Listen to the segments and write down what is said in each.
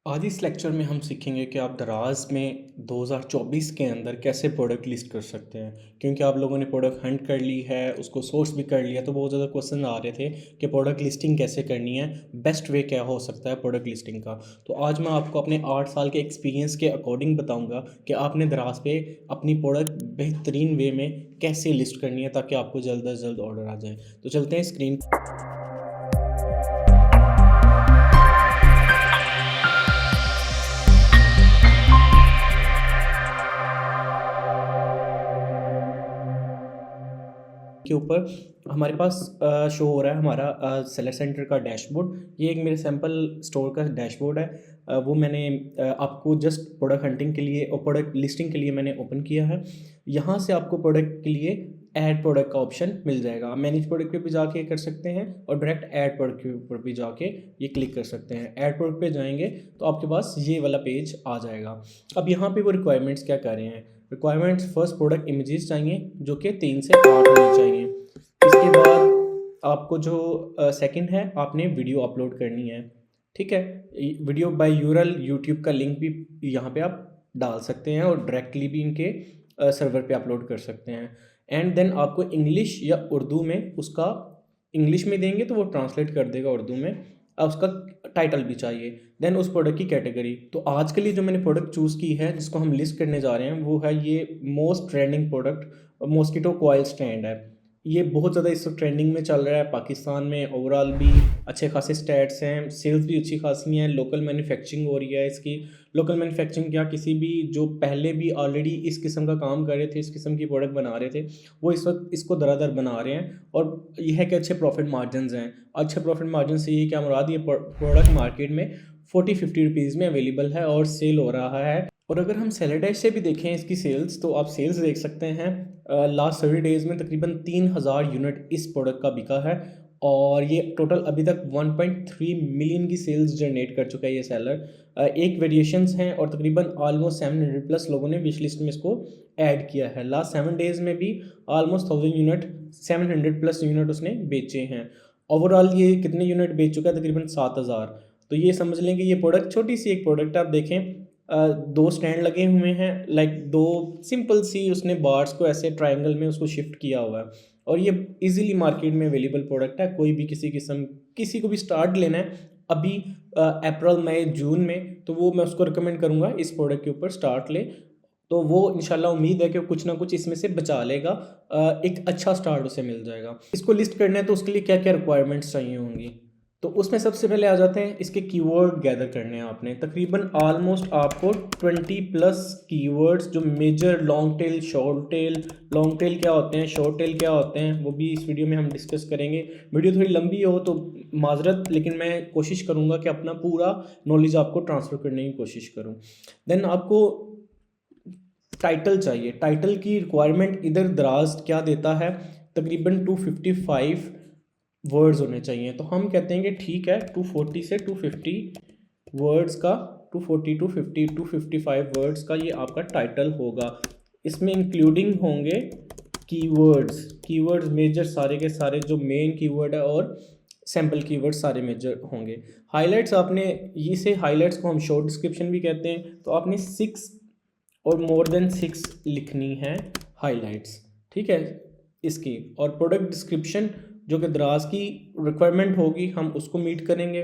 आज इस लेक्चर में हम सीखेंगे कि आप दराज में 2024 के अंदर कैसे प्रोडक्ट लिस्ट कर सकते हैं। क्योंकि आप लोगों ने प्रोडक्ट हंट कर ली है, उसको सोर्स भी कर लिया, तो बहुत ज़्यादा क्वेश्चन आ रहे थे कि प्रोडक्ट लिस्टिंग कैसे करनी है, बेस्ट वे क्या हो सकता है प्रोडक्ट लिस्टिंग का। तो आज मैं आपको अपने 8 साल के एक्सपीरियंस के अकॉर्डिंग बताऊंगा कि आपने दराज पे अपनी प्रोडक्ट बेहतरीन वे में कैसे लिस्ट करनी है ताकि आपको जल्द अज जल्द ऑर्डर आ जाए। तो चलते हैं स्क्रीन के ऊपर हमारे पास शो हो रहा है हमारा सेलर सेंटर का डैशबोर्ड। ये एक मेरे सैंपल स्टोर का डैशबोर्ड है। वो मैंने आपको जस्ट प्रोडक्ट हंटिंग के लिए और प्रोडक्ट लिस्टिंग के लिए मैंने ओपन किया है। यहाँ से आपको प्रोडक्ट के लिए ऐड प्रोडक्ट का ऑप्शन मिल जाएगा। आप मैनेज प्रोडक्ट पे भी जाके कर सकते हैं और डायरेक्ट ऐड प्रोडक्ट के ऊपर भी जाके ये क्लिक कर सकते हैं। ऐड प्रोडक्ट पे जाएंगे तो आपके पास ये वाला पेज आ जाएगा। अब यहाँ पे वो रिक्वायरमेंट्स क्या कर रहे हैं। रिक्वायरमेंट्स फर्स्ट प्रोडक्ट इमेजेस चाहिए जो कि 3 से 8 होनी चाहिए। इसके बाद आपको जो सेकंड है, आपने वीडियो अपलोड करनी है। ठीक है, वीडियो बाय यूआरएल यूट्यूब का लिंक भी यहाँ पे आप डाल सकते हैं और डायरेक्टली भी इनके सर्वर पे अपलोड कर सकते हैं। एंड देन आपको इंग्लिश या उर्दू में उसका इंग्लिश में देंगे तो वो ट्रांसलेट कर देगा उर्दू में। अब उसका टाइटल भी चाहिए। देन उस प्रोडक्ट की कैटेगरी। तो आज के लिए जो मैंने प्रोडक्ट चूज़ की है जिसको हम लिस्ट करने जा रहे हैं वो है ये most trending product mosquito coil stand है। ये बहुत ज़्यादा इस वक्त ट्रेंडिंग में चल रहा है पाकिस्तान में। ओवरऑल भी अच्छे खासे स्टैट्स हैं, सेल्स भी अच्छी खासी हैं। लोकल मैन्युफैक्चरिंग हो रही है इसकी। लोकल मैन्युफैक्चरिंग क्या, किसी भी जो पहले भी ऑलरेडी इस किस्म का काम कर रहे थे, इस किस्म की प्रोडक्ट बना रहे थे, वो इस वक्त इसको दरादर बना रहे हैं। और यह है कि अच्छे प्रॉफिट मार्जिन हैं। अच्छे प्रॉफिट मार्जिन से ये क्या मुराद, ये प्रोडक्ट मार्केट में 40-50 रुपीज़ में अवेलेबल है और सेल हो रहा है। और अगर हम सेलर डैश से भी देखें इसकी सेल्स, तो आप सेल्स देख सकते हैं। लास्ट 30 डेज़ में तकरीबन 3000 यूनिट इस प्रोडक्ट का बिका है। और ये टोटल अभी तक 1.3 मिलियन की सेल्स जनरेट कर चुका है ये सेलर। एक वेरिएशंस हैं और तकरीबन ऑलमोस्ट 700 प्लस लोगों ने विश लिस्ट में इसको ऐड किया है। लास्ट 7 डेज़ में भी ऑलमोस्ट 1000 यूनिट, 700 प्लस यूनिट उसने बेचे हैं। ओवरऑल ये कितने यूनिट बेच चुका है, तकरीबन 7000। तो ये समझ लें कि ये प्रोडक्ट छोटी सी एक प्रोडक्ट आप देखें। दो स्टैंड लगे हुए हैं, लाइक दो सिंपल सी उसने बार्स को ऐसे ट्रायंगल में उसको शिफ्ट किया हुआ है। और ये इजीली मार्केट में अवेलेबल प्रोडक्ट है। कोई भी किसी किस्म किसी को भी स्टार्ट लेना है अभी अप्रैल मई जून में, तो वो मैं उसको रिकमेंड करूँगा इस प्रोडक्ट के ऊपर स्टार्ट ले। तो वो इंशाल्लाह उम्मीद है कि कुछ ना कुछ इसमें से बचा लेगा। एक अच्छा स्टार्ट उसे मिल जाएगा। इसको लिस्ट करना है तो उसके लिए क्या क्या रिक्वायरमेंट्स चाहिए होंगी। तो उसमें सबसे पहले आ जाते हैं इसके कीवर्ड गैदर करने हैं आपने। तकरीबन ऑलमोस्ट आपको 20 प्लस कीवर्ड्स, जो major long tail, short tail, long tail क्या होते हैं, शॉर्ट टेल क्या होते हैं, वो भी इस वीडियो में हम डिस्कस करेंगे। वीडियो थोड़ी लंबी हो तो माजरत, लेकिन मैं कोशिश करूँगा कि अपना पूरा नॉलेज आपको ट्रांसफ़र करने की कोशिश करूँ। देन आपको टाइटल चाहिए। टाइटल की रिक्वायरमेंट इधर दराज क्या देता है, तकरीबन 255 वर्ड्स होने चाहिए। तो हम कहते हैं कि ठीक है, 240 से 250 वर्ड्स का, 240 250 255 वर्ड्स का ये आपका टाइटल होगा। इसमें इंक्लूडिंग होंगे कीवर्ड्स मेजर सारे के सारे जो मेन कीवर्ड है और सैम्पल कीवर्ड सारे मेजर होंगे। हाइलाइट्स आपने, इसे हाइलाइट्स को हम शॉर्ट डिस्क्रिप्शन भी कहते हैं। तो आपने 6 और मोर देन 6 लिखनी है हाइलाइट्स। ठीक है इसकी। और प्रोडक्ट डिस्क्रिप्शन जो कि दराज की रिक्वायरमेंट होगी, हम उसको मीट करेंगे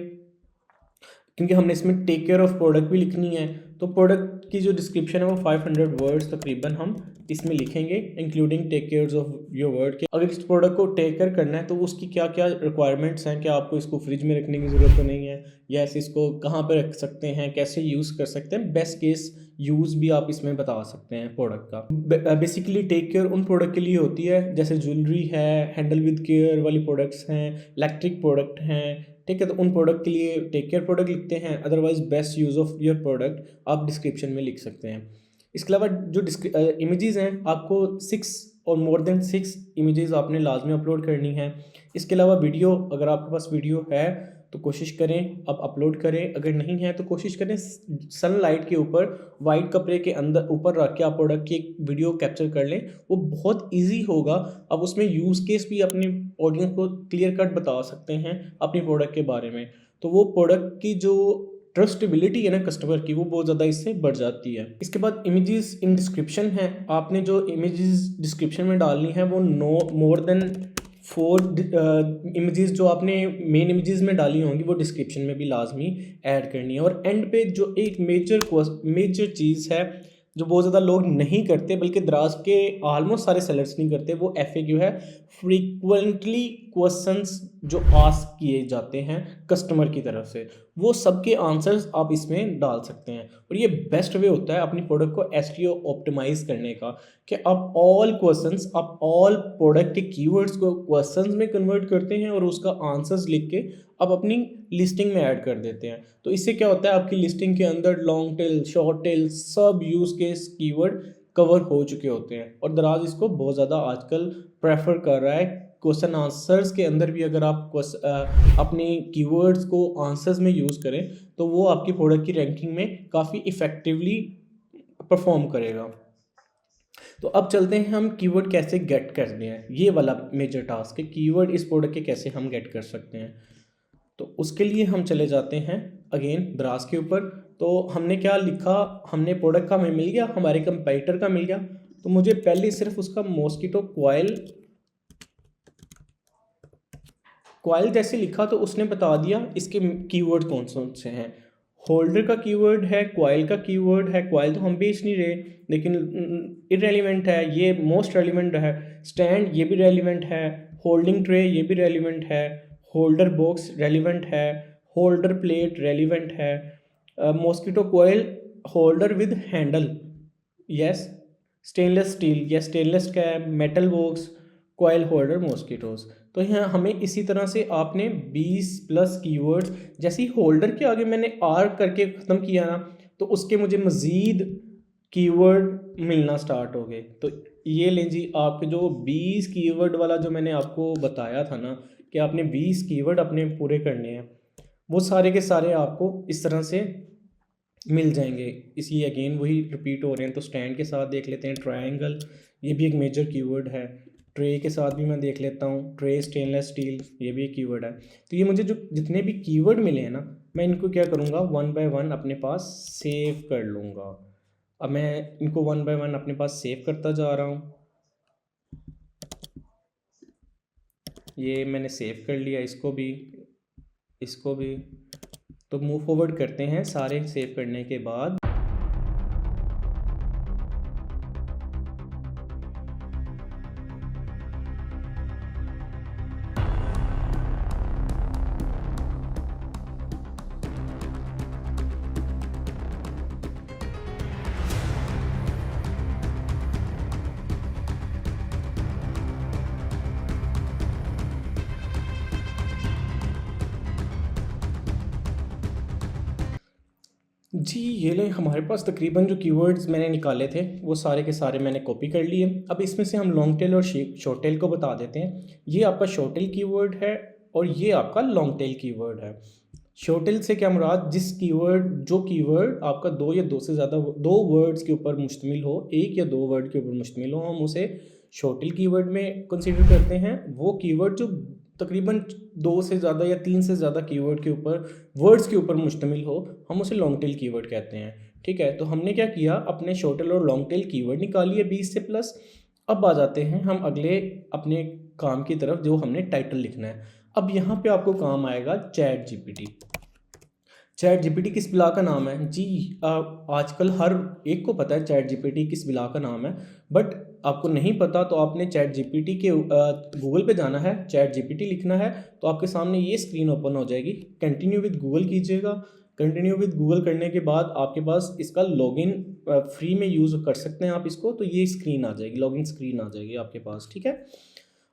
क्योंकि हमने इसमें टेक केयर ऑफ प्रोडक्ट भी लिखनी है। तो प्रोडक्ट की जो डिस्क्रिप्शन है वो 500 वर्ड्स तकरीबन हम इसमें लिखेंगे, including take care of your word के। अगर इस प्रोडक्ट को टेक केयर करना है तो उसकी क्या क्या रिक्वायरमेंट्स हैं, क्या आपको इसको फ्रिज में रखने की ज़रूरत तो नहीं है, या ऐसे इसको कहाँ पर रख सकते हैं, कैसे यूज़ कर सकते हैं, बेस्ट केस यूज़ भी आप इसमें बता सकते हैं प्रोडक्ट का। बेसिकली टेक केयर उन प्रोडक्ट के लिए होती है जैसे ज्वेलरी है, हैंडल विद केयर वाली प्रोडक्ट्स हैं, इलेक्ट्रिक प्रोडक्ट हैं। ठीक है, तो उन प्रोडक्ट के लिए टेक केयर प्रोडक्ट लिखते हैं। Otherwise best use of your product आप डिस्क्रिप्शन में लिख सकते हैं। इसके अलावा जो इमेजेस हैं, आपको 6 और मोर देन 6 इमेजेस आपने लाजमी अपलोड करनी है। इसके अलावा वीडियो, अगर आपके पास वीडियो है तो कोशिश करें आप अपलोड करें, अगर नहीं है तो कोशिश करें सनलाइट के ऊपर वाइट कपड़े के अंदर ऊपर रख के आप प्रोडक्ट की एक वीडियो कैप्चर कर लें। वो बहुत इजी होगा। अब उसमें यूज़ केस भी अपनी ऑडियंस को क्लियर कट बता सकते हैं अपनी प्रोडक्ट के बारे में। तो वो प्रोडक्ट की जो ट्रस्टेबिलिटी है ना कस्टमर की, वो बहुत ज़्यादा इससे बढ़ जाती है। इसके बाद इमेजेस इन डिस्क्रिप्शन है, आपने जो इमेजेस डिस्क्रिप्शन में डालनी है वो नो मोर देन 4 इमेजेस जो आपने मेन इमेजेस में डाली होंगी वो डिस्क्रिप्शन में भी लाजमी ऐड करनी है। और एंड पे जो एक मेजर चीज़ है जो बहुत ज़्यादा लोग नहीं करते, बल्कि दराज के ऑलमोस्ट सारे सेलर्स नहीं करते, वो FAQ है, फ्रीक्वेंटली क्वेश्चंस जो आस्क किए जाते हैं कस्टमर की तरफ से, वो सबके आंसर्स आप इसमें डाल सकते हैं। और ये बेस्ट वे होता है अपनी प्रोडक्ट को SEO ऑप्टिमाइज करने का, कि आप ऑल प्रोडक्ट के कीवर्ड्स को क्वेश्चंस में कन्वर्ट करते हैं और उसका आंसर्स लिख के आप अपनी लिस्टिंग में ऐड कर देते हैं। तो इससे क्या होता है, आपकी लिस्टिंग के अंदर लॉन्ग टेल, शॉर्ट टेल, सब यूज़ केस कीवर्ड कवर हो चुके होते हैं। और दराज इसको बहुत ज़्यादा आजकल प्रेफर कर रहा है। क्वेश्चन आंसर्स के अंदर भी अगर आप अपने कीवर्ड्स को आंसर्स में यूज़ करें तो वो आपकी प्रोडक्ट की रैंकिंग में काफ़ी इफ़ेक्टिवली परफॉर्म करेगा। तो अब चलते हैं हम कीवर्ड कैसे गेट करते हैं, ये वाला मेजर टास्क है, कीवर्ड इस प्रोडक्ट के कैसे हम गेट कर सकते हैं। तो उसके लिए हम चले जाते हैं अगेन दराज के ऊपर। तो हमने क्या लिखा, हमने प्रोडक्ट का हमें मिल गया, हमारे कंपेटिटर का मिल गया। तो मुझे पहले सिर्फ उसका मॉस्किटो कॉइल जैसे लिखा तो उसने बता दिया इसके कीवर्ड कौन कौन से हैं। होल्डर का कीवर्ड है, कॉइल का कीवर्ड है, कॉइल तो हम बेच नहीं रहे लेकिन इररेलेवेंट है, ये मोस्ट रेलिवेंट है। स्टैंड ये भी रेलिवेंट है, होल्डिंग ट्रे ये भी रेलिवेंट है, होल्डर बॉक्स रेलिवेंट है, होल्डर प्लेट रेलिवेंट है, mosquito coil holder with handle, yes, stainless steel, yes stainless का है, metal box, coil holder, mosquitoes. तो यहाँ हमें इसी तरह से आपने 20+ कीवर्ड्स, जैसे ही होल्डर के आगे मैंने आर करके ख़त्म किया ना तो उसके मुझे मज़ीद कीवर्ड मिलना स्टार्ट हो गए। तो ये लें जी, आपके जो 20 कीवर्ड वाला जो मैंने आपको बताया था ना कि आपने 20 कीवर्ड अपने पूरे करने हैं, वो सारे के सारे आपको इस तरह से मिल जाएंगे। इसी अगेन वही रिपीट हो रहे हैं। तो स्टैंड के साथ देख लेते हैं, ट्रायंगल ये भी एक मेजर कीवर्ड है। ट्रे के साथ भी मैं देख लेता हूँ, ट्रे स्टेनलेस स्टील ये भी एक कीवर्ड है। तो ये मुझे जो जितने भी कीवर्ड मिले हैं ना, मैं इनको क्या करूँगा, 1 बाय 1 अपने पास सेव कर लूँगा। अब मैं इनको 1 बाय 1 अपने पास सेव करता जा रहा हूँ। ये मैंने सेव कर लिया, इसको भी। तो मूव फॉरवर्ड करते हैं सारे सेव करने के बाद। जी ये ले, हमारे पास तकरीबन जो कीवर्ड्स मैंने निकाले थे वो सारे के सारे मैंने कॉपी कर लिए। अब इसमें से हम लॉन्ग टेल और शॉर्ट टेल को बता देते हैं। ये आपका शॉर्ट टेल कीवर्ड है और ये आपका लॉन्ग टेल कीवर्ड है। शॉर्ट टेल से क्या मुराद, जो कीवर्ड आपका 2 या 2 से ज़्यादा 2 वर्ड्स के ऊपर मुश्तमिल हो, 1 या 2 वर्ड के ऊपर मुश्तमिल हो, हम उसे शॉर्ट टेल कीवर्ड में कंसीडर करते हैं। वो कीवर्ड जो तकरीबन 2 से ज़्यादा या 3 से ज़्यादा कीवर्ड के ऊपर, वर्ड्स के ऊपर मुश्तमिल हो, हम उसे लॉन्ग टेल कीवर्ड कहते हैं। ठीक है, तो हमने क्या किया, अपने शॉर्ट टेल और लॉन्ग टेल कीवर्ड निकालिए 20 से प्लस। अब आ जाते हैं हम अगले अपने काम की तरफ, जो हमने टाइटल लिखना है। अब यहाँ पे आपको काम आएगा चैट जीपीटी किस बिला का नाम है जी? आजकल हर एक को पता है चैट जीपीटी किस बिला का नाम है, बट आपको नहीं पता तो आपने चैट जीपीटी के गूगल पे जाना है, चैट जीपीटी लिखना है तो आपके सामने ये स्क्रीन ओपन हो जाएगी। कंटिन्यू विद गूगल कीजिएगा। कंटिन्यू विद गूगल करने के बाद आपके पास इसका लॉगिन फ्री में यूज़ कर सकते हैं आप इसको, तो ये स्क्रीन आ जाएगी, लॉगिन स्क्रीन आ जाएगी आपके पास। ठीक है,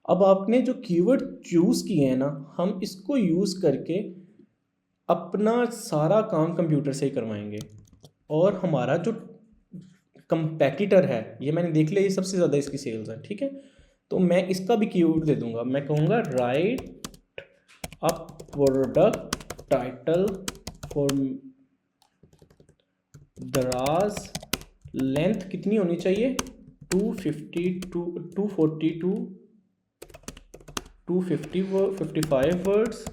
अब आपने जो कीवर्ड चूज़ किए हैं ना, हम इसको यूज़ करके अपना सारा काम कंप्यूटर से ही करवाएंगे। और हमारा जो कंपेटिटर है, ये मैंने देख लिया, ये सबसे ज़्यादा इसकी सेल्स है। ठीक है, तो मैं इसका भी कीवर्ड दे दूंगा। मैं कहूँगा write a product title for Daraz, length कितनी होनी चाहिए, 255 words.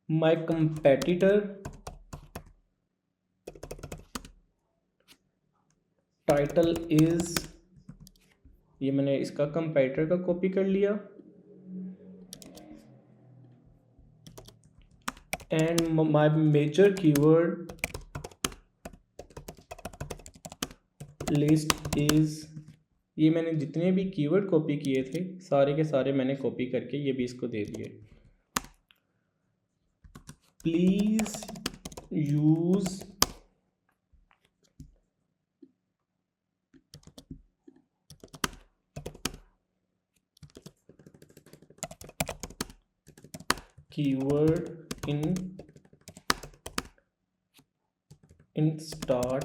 My competitor title is, ये मैंने इसका कंपैरेटर का कॉपी कर लिया, and my major keyword list is, ये मैंने जितने भी कीवर्ड कॉपी किए थे सारे के सारे मैंने कॉपी करके ये भी इसको दे दिए। Please use keyword in start.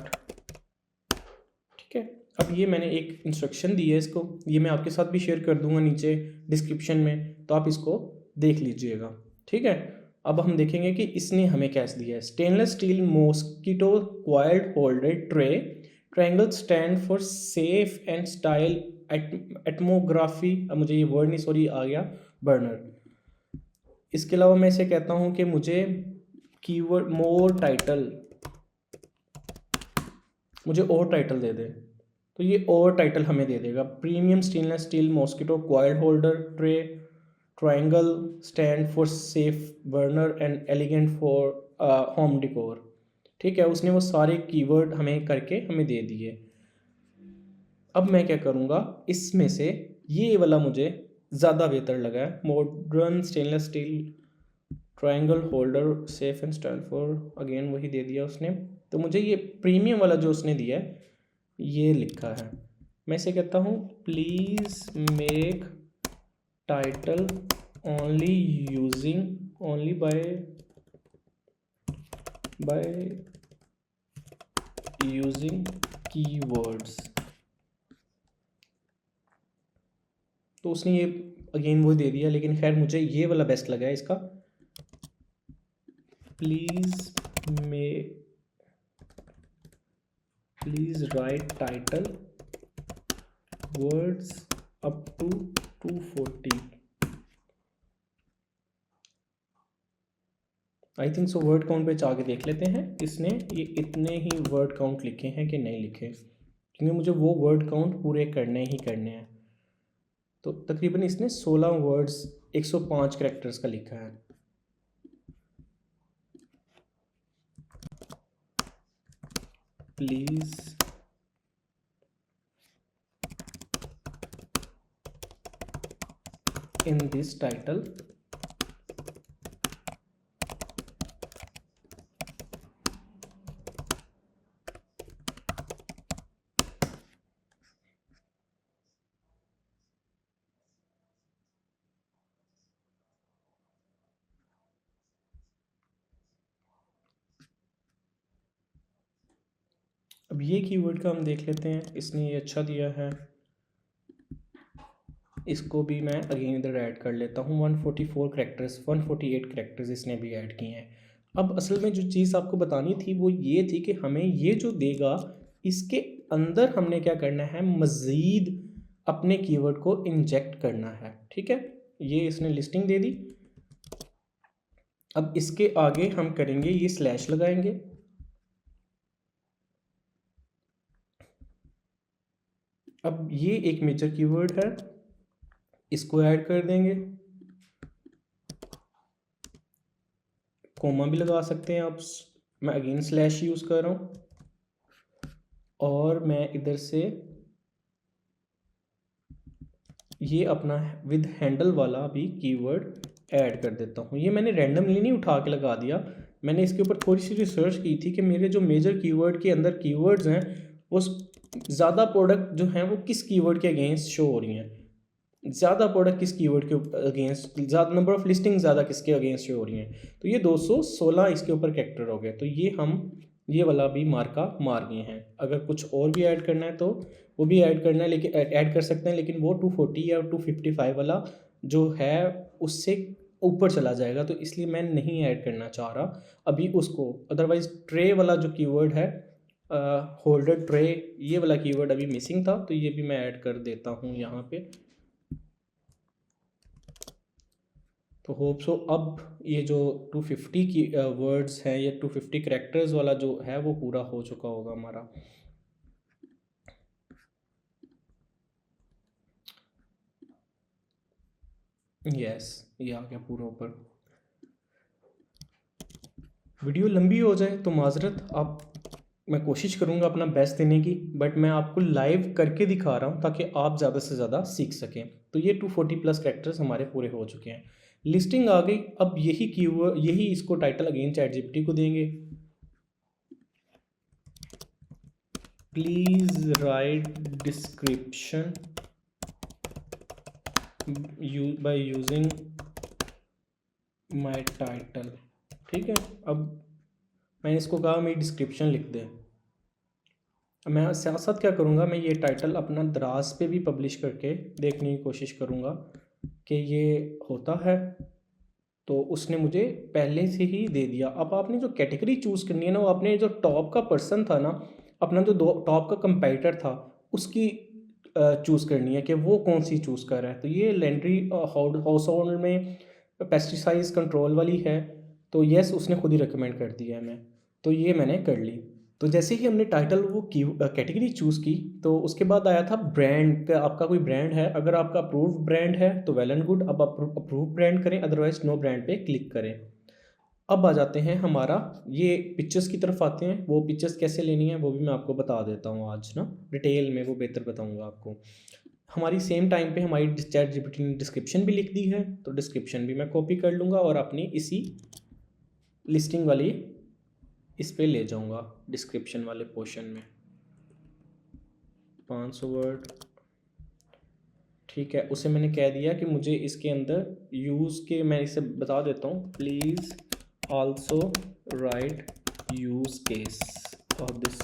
ठीक है, अब ये मैंने एक इंस्ट्रक्शन दी है इसको, ये मैं आपके साथ भी शेयर कर दूंगा नीचे डिस्क्रिप्शन में, तो आप इसको देख लीजिएगा। ठीक है, अब हम देखेंगे कि इसने हमें कैसे दिया है। Stainless steel mosquito coiled holder tray, triangle stand for safe and style atmography, अब मुझे ये वर्ड नहीं सॉरी आ गया, बर्नर। इसके अलावा मैं इसे कहता हूँ कि मुझे कीवर्ड मोर टाइटल, मुझे और टाइटल दे दे, तो ये और टाइटल हमें दे देगा। Premium stainless steel mosquito coiled holder tray, triangle stand for safe burner and elegant for home डिकोर। ठीक है, उसने वो सारे कीवर्ड हमें करके हमें दे दिए। अब मैं क्या करूँगा, इसमें से ये वाला मुझे ज़्यादा बेहतर लगा है, modern stainless steel triangle holder safe and style for, again वही दे दिया उसने। तो मुझे ये प्रीमियम वाला जो उसने दिया है ये लिखा है, मैं इसे कहता हूँ please make title only using only by using keywords. तो उसने ये अगेन वो दे दिया, लेकिन खैर मुझे ये वाला बेस्ट लगा है इसका, please write title words up to 240। I think so word count पे जाके देख लेते हैं इसने ये इतने ही वर्ड काउंट लिखे हैं कि नहीं लिखे, क्योंकि मुझे वो वर्ड काउंट पूरे करने ही करने हैं। तो तकरीबन इसने 16 वर्ड्स 105 कैरेक्टर्स का लिखा है। प्लीज इन दिस टाइटल अब ये कीवर्ड का हम देख लेते हैं, इसने ये अच्छा दिया है, इसको भी मैं अगेन इधर ऐड कर लेता हूँ। 144 कैरेक्टर्स 148 कैरेक्टर्स इसने भी ऐड किए हैं। अब असल में जो चीज़ आपको बतानी थी वो ये थी कि हमें ये जो देगा इसके अंदर हमने क्या करना है, मज़ीद अपने कीवर्ड को इंजेक्ट करना है। ठीक है, ये इसने लिस्टिंग दे दी। अब इसके आगे हम करेंगे ये स्लैश लगाएंगे, अब ये एक मेजर कीवर्ड है, इसको ऐड कर देंगे, कोमा भी लगा सकते हैं आप, मैं अगेन स्लैश यूज़ कर रहा हूँ, और मैं इधर से ये अपना विद हैंडल वाला भी कीवर्ड ऐड कर देता हूँ। ये मैंने रैंडमली नहीं उठा के लगा दिया, मैंने इसके ऊपर थोड़ी सी रिसर्च की थी कि मेरे जो मेजर कीवर्ड के अंदर कीवर्ड्स हैं वो ज़्यादा प्रोडक्ट जो हैं वो किस कीवर्ड के अगेंस्ट शो हो रही हैं, ज़्यादा प्रोडक्ट किस कीवर्ड के अगेंस्ट, ज़्यादा नंबर ऑफ लिस्टिंग ज़्यादा किसके अगेंस्ट शो हो रही हैं। तो ये 216 इसके ऊपर कैरेक्टर हो गए, तो ये हम ये वाला भी मार्का मार गए हैं। अगर कुछ और भी ऐड करना है तो वो भी ऐड करना है, लेकिन ऐड कर सकते हैं, लेकिन वो 240 या 255 वाला जो है उससे ऊपर चला जाएगा, तो इसलिए मैं नहीं ऐड करना चाह रहा अभी उसको। अदरवाइज़ ट्रे वाला जो कीवर्ड है, होल्डर ट्रे, ये वाला कीवर्ड अभी मिसिंग था, तो ये भी मैं ऐड कर देता हूँ यहाँ पे। तो होप सो अब ये जो 250 की वर्ड्स हैं या 250 कैरेक्टर्स वाला जो है वो पूरा हो चुका होगा हमारा। यस, ये आ गया पूरा ऊपर। वीडियो लंबी हो जाए तो माजरत, आप मैं कोशिश करूँगा अपना बेस्ट देने की, बट मैं आपको लाइव करके दिखा रहा हूँ ताकि आप ज़्यादा से ज़्यादा सीख सकें। तो ये 240 प्लस कैरेक्टर्स हमारे पूरे हो चुके हैं। लिस्टिंग आ गई। अब यही कीवर्ड, यही इसको टाइटल अगेन चैट जीपीटी को देंगे। Please right description by using my title. ठीक है, अब मैंने इसको कहा मेरी डिस्क्रिप्शन लिख दे। मैं साथ साथ क्या करूँगा, मैं ये टाइटल अपना दराज पे भी पब्लिश करके देखने की कोशिश करूँगा कि ये होता है। तो उसने मुझे पहले से ही दे दिया। अब आपने जो कैटेगरी चूज़ करनी है ना, वो आपने जो टॉप का पर्सन था ना, अपना जो दो टॉप का कंपेटिटर था, उसकी चूज़ करनी है कि वो कौन सी चूज़ कर रहा है। तो ये लैंड्री हाउस होल्ड में पेस्टिसाइड्स कंट्रोल वाली है, तो यस उसने खुद ही रिकमेंड कर दिया है। मैं तो ये मैंने कर ली। तो जैसे ही हमने टाइटल वो की कैटेगरी चूज़ की, तो उसके बाद आया था ब्रांड का। आपका कोई ब्रांड है, अगर आपका अप्रूव्ड ब्रांड है तो वेल एंड गुड, अब अप्रूव ब्रांड करें, अदरवाइज नो ब्रांड पे क्लिक करें। अब आ जाते हैं हमारा ये पिक्चर्स की तरफ आते हैं। वो पिक्चर्स कैसे लेनी है वो भी मैं आपको बता देता हूँ आज ना, डिटेल में वो बेहतर बताऊँगा आपको। हमारी सेम टाइम पे हमारी चैट जीपीटी ने डिस्क्रिप्शन भी लिख दी है, तो डिस्क्रिप्शन भी मैं कॉपी कर लूँगा और अपनी इसी लिस्टिंग वाली इस पे ले जाऊँगा, डिस्क्रिप्शन वाले पोर्शन में 500 वर्ड। ठीक है, उसे मैंने कह दिया कि मुझे इसके अंदर यूज़ के, मैं इसे बता देता हूँ, please also right use case of this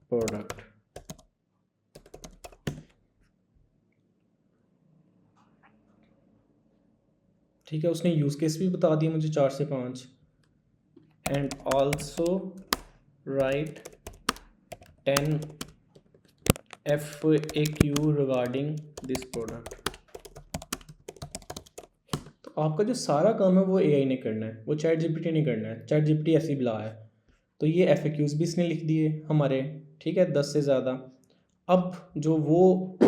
product. ठीक है, उसने यूज़ केस भी बता दिया मुझे 4 से 5। And also right 10 FAQ regarding this product. तो आपका जो सारा काम है वो एआई ने करना है, वो चैट जीपीटी नहीं करना है। चैट जीपीटी ऐसी बला है। तो ये FAQs भी इसने लिख दिए हमारे, ठीक है, 10 से ज़्यादा। अब जो वो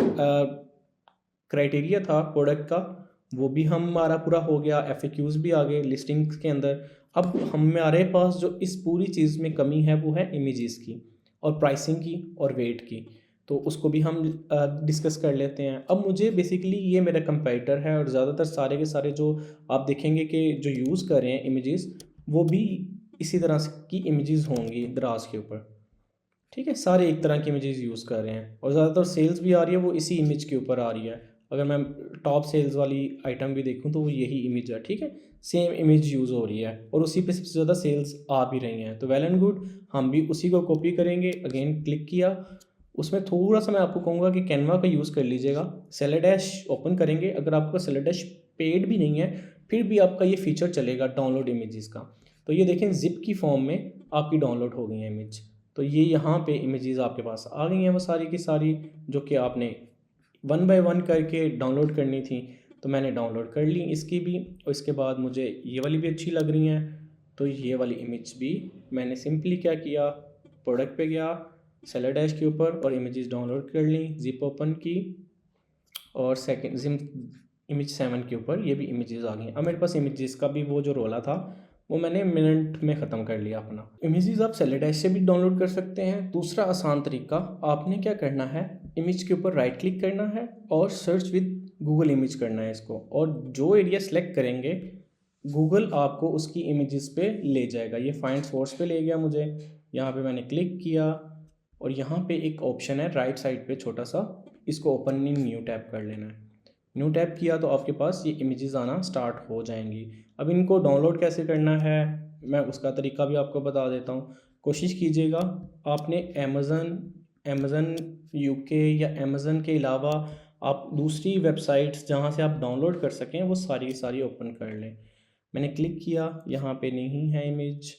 क्राइटेरिया था प्रोडक्ट का, वो भी हमारा पूरा हो गया। FAQs भी आ गए लिस्टिंग के अंदर। अब हमारे पास जो इस पूरी चीज़ में कमी है वो है इमेजेस की और प्राइसिंग की और वेट की। तो उसको भी हम डिस्कस कर लेते हैं। अब मुझे बेसिकली ये मेरा कंपेटिटर है, और ज़्यादातर सारे के सारे जो आप देखेंगे कि जो यूज़ कर रहे हैं इमेजेस, वो भी इसी तरह की इमेजेस होंगी दराज के ऊपर। ठीक है, सारे एक तरह की इमेजेस यूज़ कर रहे हैं, और ज़्यादातर सेल्स भी आ रही है वो इसी इमेज के ऊपर आ रही है। अगर मैं टॉप सेल्स वाली आइटम भी देखूं तो वो यही इमेज है। ठीक है, सेम इमेज यूज़ हो रही है और उसी पे सबसे ज़्यादा सेल्स आ भी रही हैं। तो वेल एंड गुड, हम भी उसी को कॉपी करेंगे। अगेन क्लिक किया, उसमें थोड़ा सा मैं आपको कहूँगा कि कैनवा का यूज़ कर लीजिएगा। सेलर डैश ओपन करेंगे, अगर आपका सेलर डैश पेड भी नहीं है फिर भी आपका ये फीचर चलेगा डाउनलोड इमेजेस का। तो ये देखें, जिप की फॉर्म में आपकी डाउनलोड हो गई है इमेज। तो ये यहाँ पे इमेजेस आपके पास आ गई हैं वो सारी की सारी, जो कि आपने वन बाय वन करके डाउनलोड करनी थी। तो मैंने डाउनलोड कर ली इसकी भी, और इसके बाद मुझे ये वाली भी अच्छी लग रही हैं। तो ये वाली इमेज भी मैंने सिंपली क्या किया, प्रोडक्ट पे गया, सेलर डैश के ऊपर, और इमेजेस डाउनलोड कर ली, जिप ओपन की, और सेकंड जिम इमेज 7 के ऊपर ये भी इमेजेस आ गई। अब मेरे पास इमेजेस का भी वो जो रोला था वो मैंने मिनट में ख़त्म कर लिया अपना। इमेजेस आप सेलर डैश से भी डाउनलोड कर सकते हैं। दूसरा आसान तरीका, आपने क्या करना है, इमेज के ऊपर राइट क्लिक करना है और सर्च विद गूगल इमेज करना है इसको, और जो एरिया सेलेक्ट करेंगे गूगल आपको उसकी इमेजेस पे ले जाएगा। ये फाइंड सोर्स पे ले गया मुझे, यहाँ पे मैंने क्लिक किया, और यहाँ पे एक ऑप्शन है राइट साइड पे छोटा सा, इसको ओपन इन न्यू टैब कर लेना है। न्यू टैब किया तो आपके पास ये इमेजेस आना स्टार्ट हो जाएंगी। अब इनको डाउनलोड कैसे करना है मैं उसका तरीका भी आपको बता देता हूँ। कोशिश कीजिएगा, आपने अमेज़न यूके या अमेज़न के अलावा आप दूसरी वेबसाइट्स जहाँ से आप डाउनलोड कर सकें वो सारी सारी ओपन कर लें। मैंने क्लिक किया, यहाँ पे नहीं है इमेज,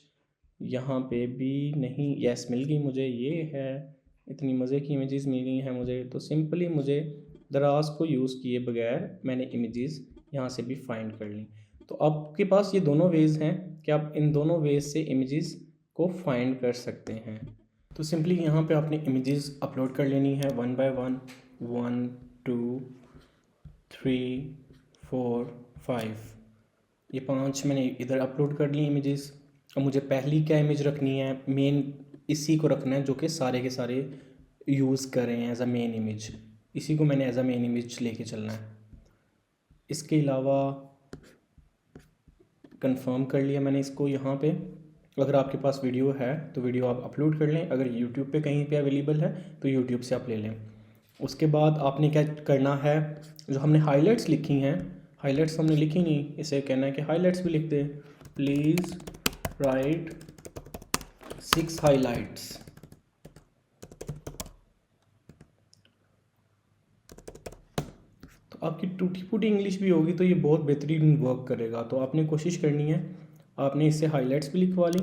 यहाँ पे भी नहीं, यस मिल गई मुझे, ये है। इतनी मज़े की इमेजेस मिल गई हैं मुझे। तो सिंपली मुझे दराज को यूज़ किए बगैर मैंने इमेजेस यहाँ से भी फाइंड कर ली। तो आपके पास ये दोनों वेज़ हैं कि आप इन दोनों वेज़ से इमेजेस को फाइंड कर सकते हैं। तो सिंपली यहाँ पे आपने इमेजेस अपलोड कर लेनी है वन बाय वन, 1 2 3 4 5, ये 5 मैंने इधर अपलोड कर ली इमेजेस। अब मुझे पहली क्या इमेज रखनी है, मेन इसी को रखना है जो कि सारे के सारे यूज़ कर रहे हैं एज अ मेन इमेज, इसी को मैंने एज अ मेन इमेज लेके चलना है। इसके अलावा कंफर्म कर लिया मैंने इसको यहाँ पे। अगर आपके पास वीडियो है तो वीडियो आप अपलोड कर लें, अगर यूट्यूब पे कहीं पे अवेलेबल है तो यूट्यूब से आप ले लें। उसके बाद आपने क्या करना है, जो हमने हाइलाइट्स लिखी हैं, हाइलाइट्स हमने लिखी नहीं, इसे कहना है कि हाइलाइट्स भी लिख दे। Please write 6 highlights. तो आपकी टूटी फूटी इंग्लिश भी होगी तो ये बहुत बेहतरीन वर्क करेगा। तो आपने कोशिश करनी है, आपने इससे हाइलाइट्स भी लिखवा ली।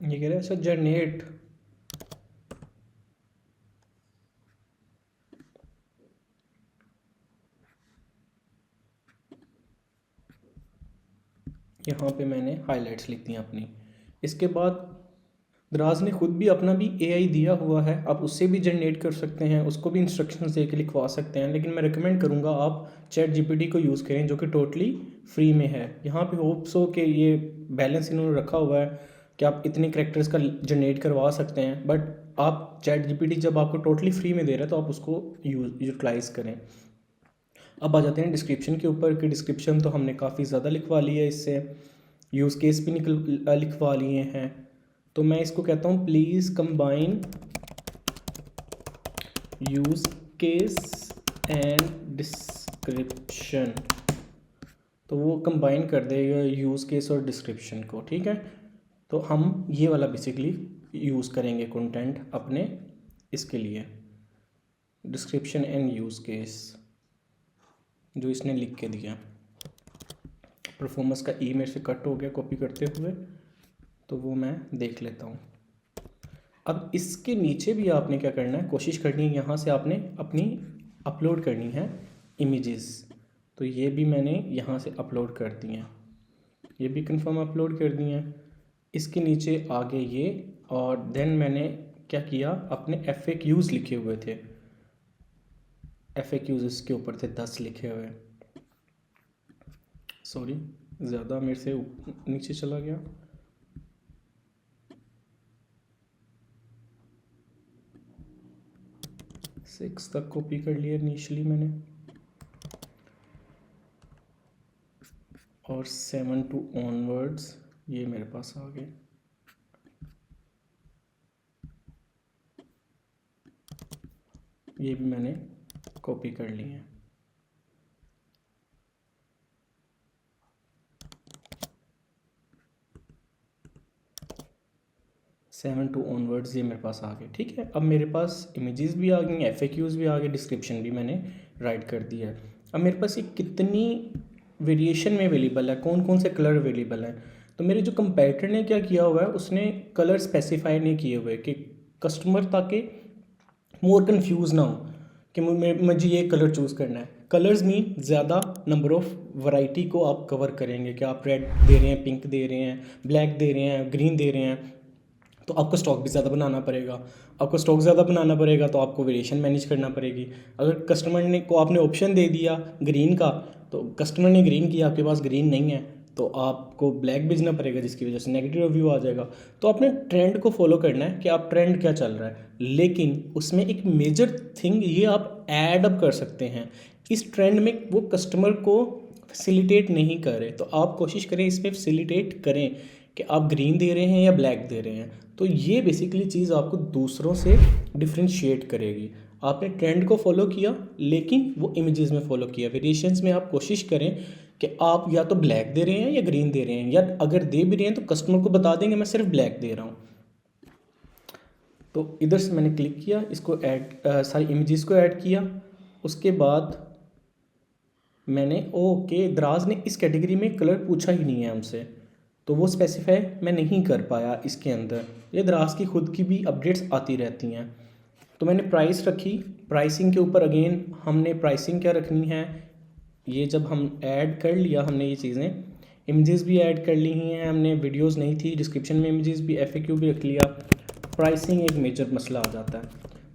ये कह रहे हैं अच्छा जनरेट, यहाँ पे मैंने हाइलाइट्स लिख दी अपनी। इसके बाद दराज ने खुद भी अपना भी एआई दिया हुआ है, आप उससे भी जनरेट कर सकते हैं, उसको भी इंस्ट्रक्शंस दे के लिखवा सकते हैं, लेकिन मैं रिकमेंड करूँगा आप चैट जीपीटी को यूज़ करें जो कि टोटली फ्री में है। यहाँ पे होप्स हो कि ये बैलेंस इन्होंने रखा हुआ है कि आप इतने करेक्टर्स का जनरेट करवा सकते हैं, बट आप चैट जीपीटी जब आपको टोटली फ्री में दे रहा है तो आप उसको यूटिलाइज़ करें। अब आ जाते हैं डिस्क्रिप्शन के ऊपर कि डिस्क्रिप्शन तो हमने काफ़ी ज़्यादा लिखवा ली है, इससे यूज़ केस भी लिखवा लिए हैं। तो मैं इसको कहता हूँ please combine use case and description, तो वो कंबाइन कर देगा यूज़ केस और डिस्क्रिप्शन को, ठीक है। तो हम ये वाला बेसिकली यूज़ करेंगे कंटेंट अपने इसके लिए, डिस्क्रिप्शन एंड यूज़ केस जो इसने लिख के दिया। परफॉर्मेंस का ई मेरे से कट हो गया कॉपी करते हुए, तो वो मैं देख लेता हूँ। अब इसके नीचे भी आपने क्या करना है, कोशिश करनी है यहाँ से आपने अपनी अपलोड करनी है इमेजेस। तो ये भी मैंने यहाँ से अपलोड कर दी हैं, ये भी कंफर्म अपलोड कर दी हैं। इसके नीचे आगे ये, और देन मैंने क्या किया, अपने FAQs लिखे हुए थे, FAQs इसके ऊपर थे 10 लिखे हुए। सॉरी ज़्यादा मेरे से नीचे चला गया। सिक्स तक कॉपी कर लिया इनिशियली मैंने, और 7 to ऑनवर्ड्स ये मेरे पास आ गए। ये भी मैंने कॉपी कर लिए हैं। सेवन टू ऑनवर्ड्स ये मेरे पास आ गए, ठीक है। अब मेरे पास इमेजेस भी आ गई, FAQs भी आ गए, डिस्क्रिप्शन भी मैंने राइट कर दिया है। अब मेरे पास ये कितनी वेरिएशन में अवेलेबल है, कौन कौन से कलर अवेलेबल हैं। तो मेरे जो कंपेटिटर ने क्या किया हुआ है, उसने कलर स्पेसिफाई नहीं किए हुए कि कस्टमर ताकि मोर कन्फ्यूज़ ना हो कि मुझे ये कलर चूज़ करना है। कलर्स मीन ज़्यादा नंबर ऑफ़ वैरायटी को आप कवर करेंगे कि आप रेड दे रहे हैं, पिंक दे रहे हैं, ब्लैक दे रहे हैं, ग्रीन दे रहे हैं, तो आपको स्टॉक भी ज़्यादा बनाना पड़ेगा। आपको स्टॉक ज़्यादा बनाना पड़ेगा तो आपको वेरिएशन मैनेज करना पड़ेगी। अगर कस्टमर ने को आपने ऑप्शन दे दिया ग्रीन का, तो कस्टमर ने ग्रीन किया, आपके पास ग्रीन नहीं है, तो आपको ब्लैक भेजना पड़ेगा, जिसकी वजह से नेगेटिव रिव्यू आ जाएगा। तो आपने ट्रेंड को फॉलो करना है कि आप ट्रेंड क्या चल रहा है, लेकिन उसमें एक मेजर थिंग ये आप ऐड अप कर सकते हैं। इस ट्रेंड में वो कस्टमर को फैसिलिटेट नहीं कर रहे, तो आप कोशिश करें इसमें फैसिलिटेट करें कि आप ग्रीन दे रहे हैं या ब्लैक दे रहे हैं। तो ये बेसिकली चीज़ आपको दूसरों से डिफ्रेंशिएट करेगी। आपने ट्रेंड को फॉलो किया लेकिन वो इमेजेस में फॉलो किया। वेरिएशंस में आप कोशिश करें कि आप या तो ब्लैक दे रहे हैं या ग्रीन दे रहे हैं, या अगर दे भी रहे हैं तो कस्टमर को बता देंगे मैं सिर्फ ब्लैक दे रहा हूँ। तो इधर से मैंने क्लिक किया, इसको ऐड सारी इमेजेस को ऐड किया। उसके बाद मैंने ओके, दराज ने इस कैटेगरी में कलर पूछा ही नहीं है हमसे, तो वो स्पेसिफाई मैं नहीं कर पाया इसके अंदर। ये दराज की खुद की भी अपडेट्स आती रहती हैं। तो मैंने प्राइस रखी, प्राइसिंग के ऊपर अगेन हमने प्राइसिंग क्या रखनी है, ये जब हम ऐड कर लिया हमने ये चीज़ें, इमेजेस भी ऐड कर ली हैं हमने, वीडियोस नहीं थी, डिस्क्रिप्शन में इमेजेस भी, FAQ भी रख लिया। प्राइसिंग एक मेजर मसला आ जाता है।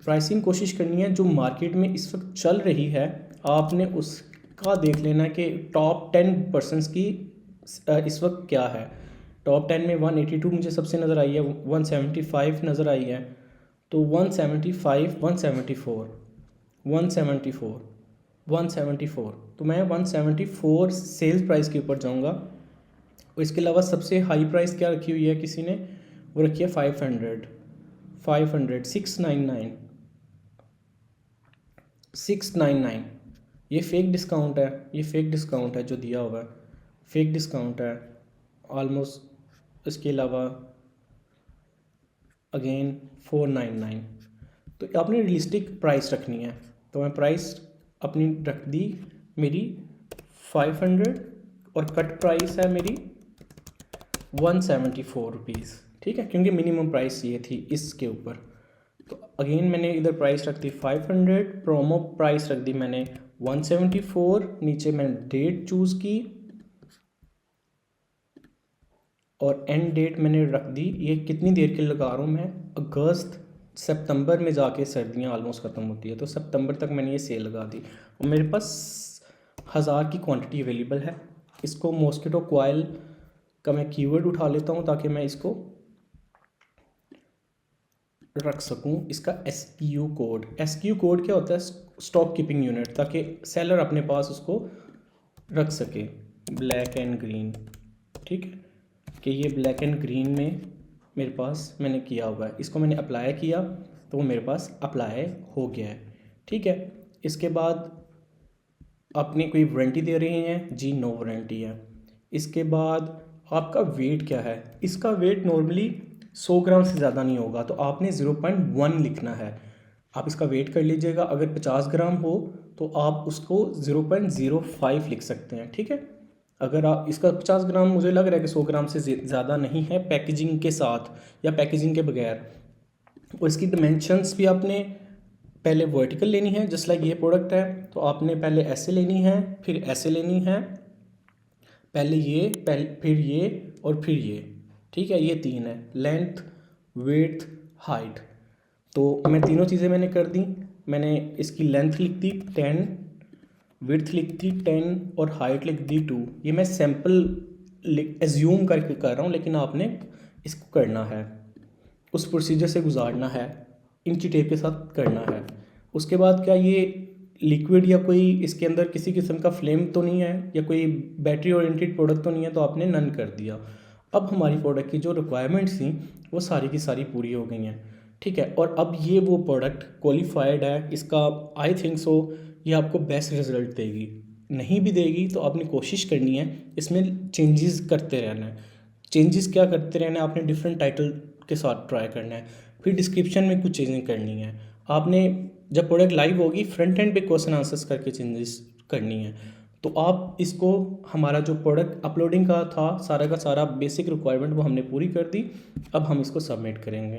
प्राइसिंग कोशिश करनी है जो मार्केट में इस वक्त चल रही है, आपने उसका देख लेना कि टॉप 10% की इस वक्त क्या है। टॉप 10 में 182 मुझे सबसे नज़र आई है, 175 नज़र आई है, तो 175, 174, 174, 174, तो मैं 174 सेल्स प्राइस के ऊपर जाऊंगा। और इसके अलावा सबसे हाई प्राइस क्या रखी हुई है किसी ने, वो रखी है 500, 500, 699, 699। ये फेक डिस्काउंट है, ये फेक डिस्काउंट है जो दिया हुआ है, फेक डिस्काउंट है ऑलमोस्ट। इसके अलावा अगेन 499। तो आपने रियलिस्टिक प्राइस रखनी है, तो मैं प्राइस अपनी रख दी मेरी 500 और कट प्राइस है मेरी 174 रुपीज़, ठीक है, क्योंकि मिनिमम प्राइस ये थी इसके ऊपर। तो अगेन मैंने इधर प्राइस रख दी 500, प्रोमो प्राइस रख दी मैंने 174, नीचे मैंने डेट चूज़ की और एंड डेट मैंने रख दी। ये कितनी देर के लगा रहा हूँ मैं, अगस्त सितंबर में जाके सर्दियाँ ऑलमोस्ट ख़त्म होती है, तो सितंबर तक मैंने ये सेल लगा दी और मेरे पास 1000 की क्वांटिटी अवेलेबल है। इसको मॉस्किटो कॉइल का मैं कीवर्ड उठा लेता हूँ ताकि मैं इसको रख सकूँ। इसका SKU कोड, SKU कोड क्या होता है, स्टॉक कीपिंग यूनिट, ताकि सेलर अपने पास उसको रख सके। ब्लैक एंड ग्रीन, ठीक है, कि ये ब्लैक एंड ग्रीन में मेरे पास मैंने किया हुआ है, इसको मैंने अप्लाई किया तो वो मेरे पास अप्लाई हो गया है, ठीक है। इसके बाद आपने कोई वारंटी दे रहे हैं जी, नो वारंटी है। इसके बाद आपका वेट क्या है, इसका वेट नॉर्मली 100 ग्राम से ज़्यादा नहीं होगा, तो आपने 0.1 लिखना है। आप इसका वेट कर लीजिएगा, अगर 50 ग्राम हो तो आप उसको 0.05 लिख सकते हैं, ठीक है। अगर आप इसका 50 ग्राम मुझे लग रहा है कि 100 ग्राम से ज़्यादा नहीं है पैकेजिंग के साथ या पैकेजिंग के बगैर। और इसकी डिमेंशंस भी आपने पहले वर्टिकल लेनी है, जस्ट लाइक ये प्रोडक्ट है, तो आपने पहले ऐसे लेनी है, फिर ऐसे लेनी है, पहले ये, फिर ये और फिर ये, ठीक है। ये 3 है, लेंथ, विड्थ, हाइट। तो मैं तीनों चीज़ें मैंने कर दी। मैंने इसकी लेंथ लिख दी 10, विड्थ लिख दी 10 और हाइट लिख दी 2। ये मैं सैम्पल एज्यूम करके कर रहा हूँ, लेकिन आपने इसको करना है, उस प्रोसीजर से गुजारना है, इंची टेप के साथ करना है। उसके बाद क्या ये लिक्विड या कोई इसके अंदर किसी किस्म का फ्लेम तो नहीं है या कोई बैटरी ओरिएंटेड प्रोडक्ट तो नहीं है, तो आपने नन कर दिया। अब हमारी प्रोडक्ट की जो रिक्वायरमेंट्स थी वो सारी की सारी पूरी हो गई हैं, ठीक है। और अब ये वो प्रोडक्ट क्वालिफाइड है, इसका आई थिंक सो ये आपको बेस्ट रिजल्ट देगी। नहीं भी देगी तो आपने कोशिश करनी है इसमें चेंजेस करते रहना है। चेंजेस क्या करते रहना है, आपने डिफरेंट टाइटल के साथ ट्राई करना है, फिर डिस्क्रिप्शन में कुछ चीज़ें करनी है। आपने जब प्रोडक्ट लाइव होगी फ्रंट एंड पे क्वेश्चन आंसर्स करके चेंजेस करनी है। तो आप इसको, हमारा जो प्रोडक्ट अपलोडिंग का था सारा का सारा बेसिक रिक्वायरमेंट वो हमने पूरी कर दी। अब हम इसको सबमिट करेंगे।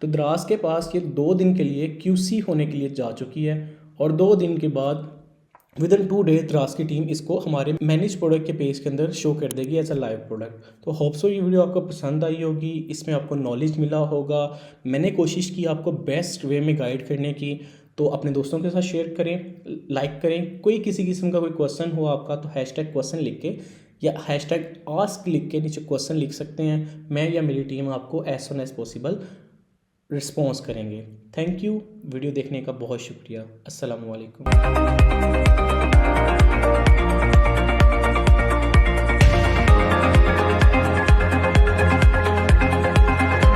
तो द्रास के पास ये 2 दिन के लिए QC होने के लिए जा चुकी है और 2 दिन के बाद विदिन 2 डेज द्रास की टीम इसको हमारे मैनेज प्रोडक्ट के पेज के अंदर शो कर देगी एज अ लाइव प्रोडक्ट। तो होप सो ये वीडियो आपको पसंद आई होगी, इसमें आपको नॉलेज मिला होगा। मैंने कोशिश की आपको बेस्ट वे में गाइड करने की, तो अपने दोस्तों के साथ शेयर करें, लाइक करें। कोई किसी किस्म का कोई क्वेश्चन हो आपका तो #क्वेश्चन लिख के या #आस्क लिख के नीचे क्वेश्चन लिख सकते हैं। मैं या मेरी टीम आपको as soon as possible response करेंगे। थैंक यू, वीडियो देखने का बहुत शुक्रिया। अस्सलाम वालेकुम।